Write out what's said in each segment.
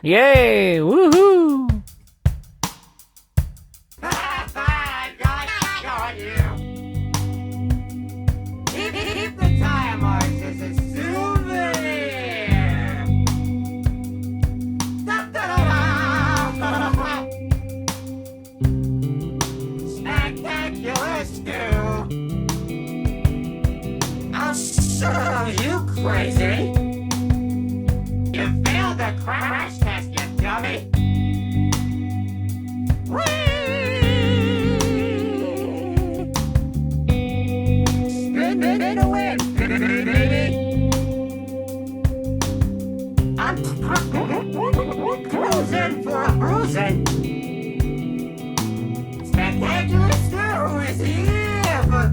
Yay! Woohoo! Got you. Keep the tire marks as a souvenir. Da-da-da-da. Spectacular stew. I'll serve you crazy. You failed the crash test, you dummy. Spin away, baby. I'm cruising for a bruising. Spectacular stew is here, but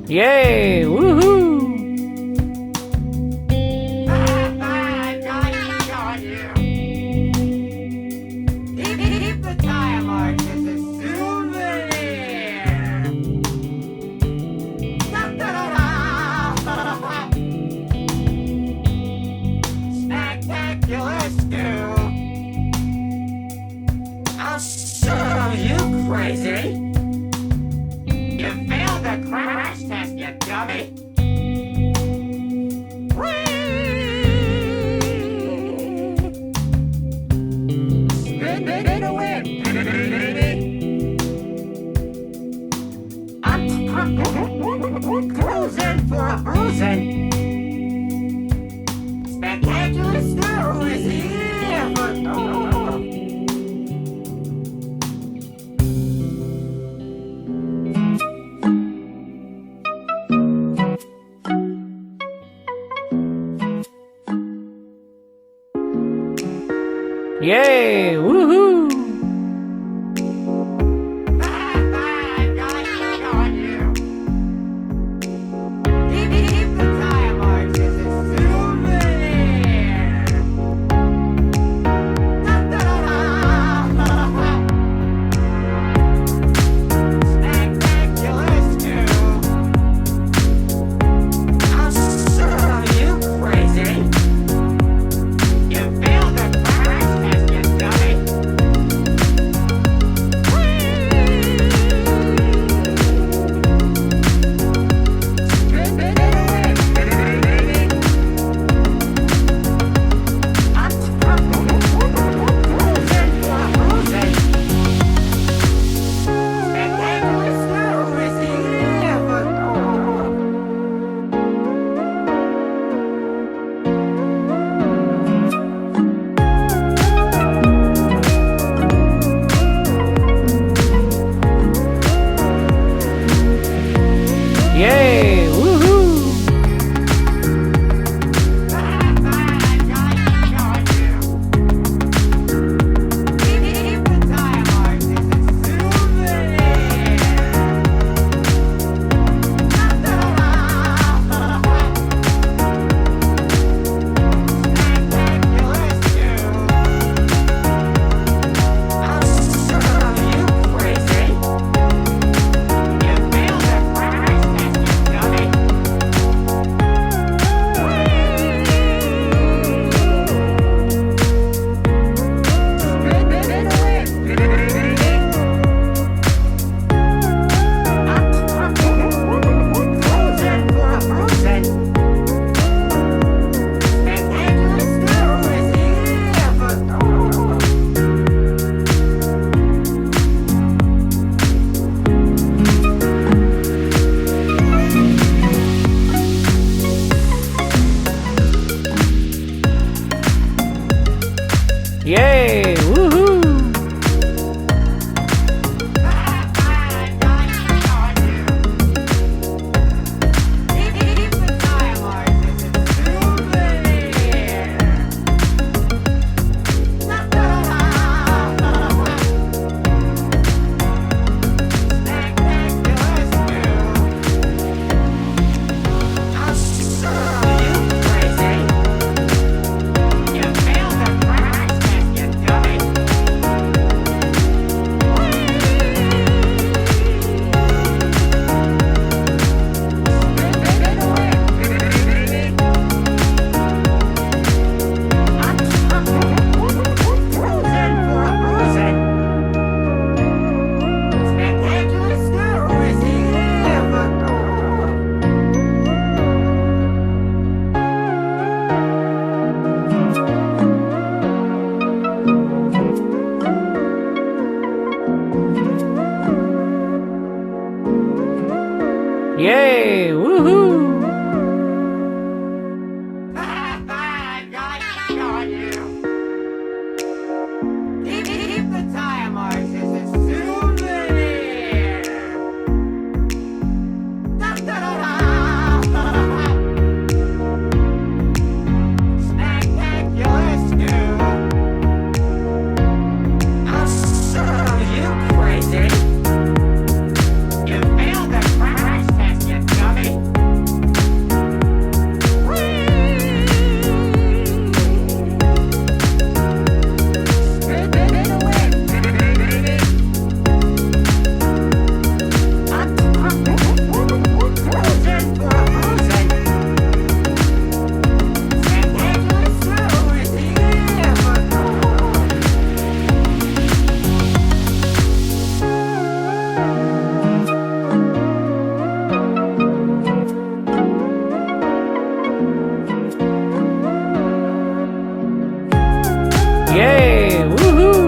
Yay! Woohoo! got you. Keep the tire marks as a souvenir. Da-da-da-da. Spectacular stew. I'll serve you crazy. You failed the crash test, you dummy. Spin away, baby. I'm cruising for a bruising. Spectacular stew is here, but Yay! Woohoo! got you. Keep the tire marks as a souvenir. Da-da-da-da. Spectacular stew. I'll serve you crazy. You failed the crash test, you dummy. Yay! Woohoo! Yay! Woohoo! You failed the crash test, you dummy. Yay! Woohoo!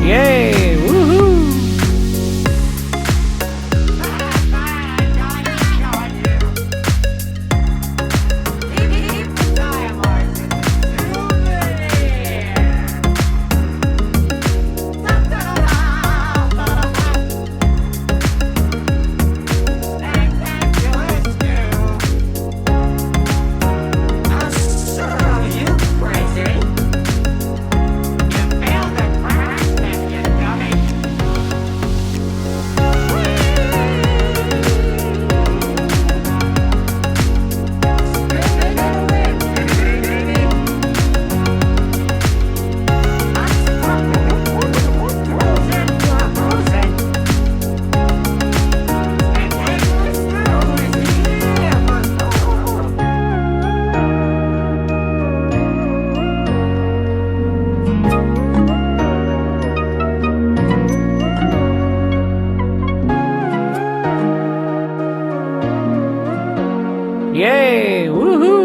Yay! Woohoo! Yay! Woohoo!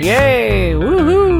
Yay! Woohoo!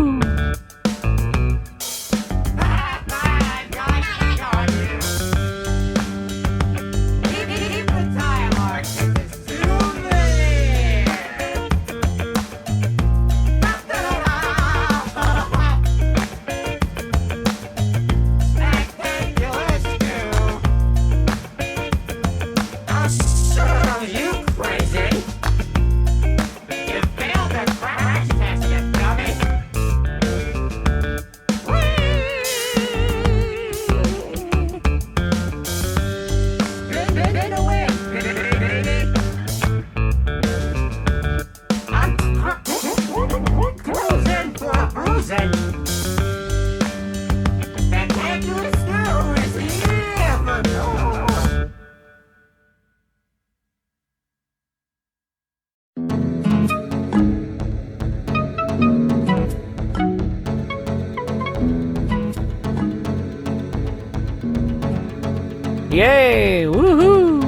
Yay! Woohoo!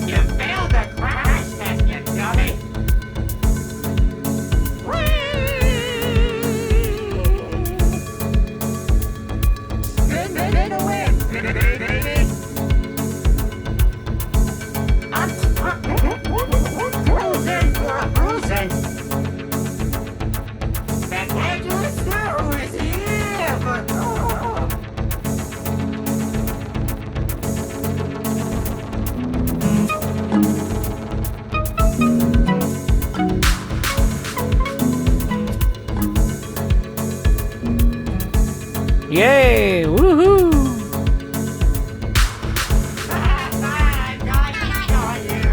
You failed the crash test, you dummy! Yay! Woohoo! I'm going to show you.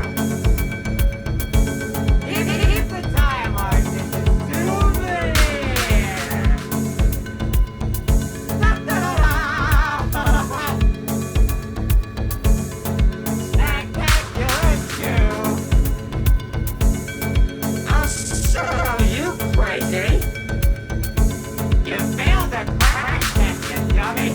Keep the timer. This is souvenir. Spectacular shoe. I'll show you, crazy. You failed the crash test, you dummy.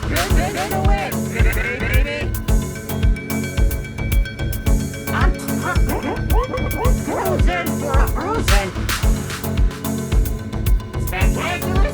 Good to win, baby. I'm cruising for a bruising. Spectacular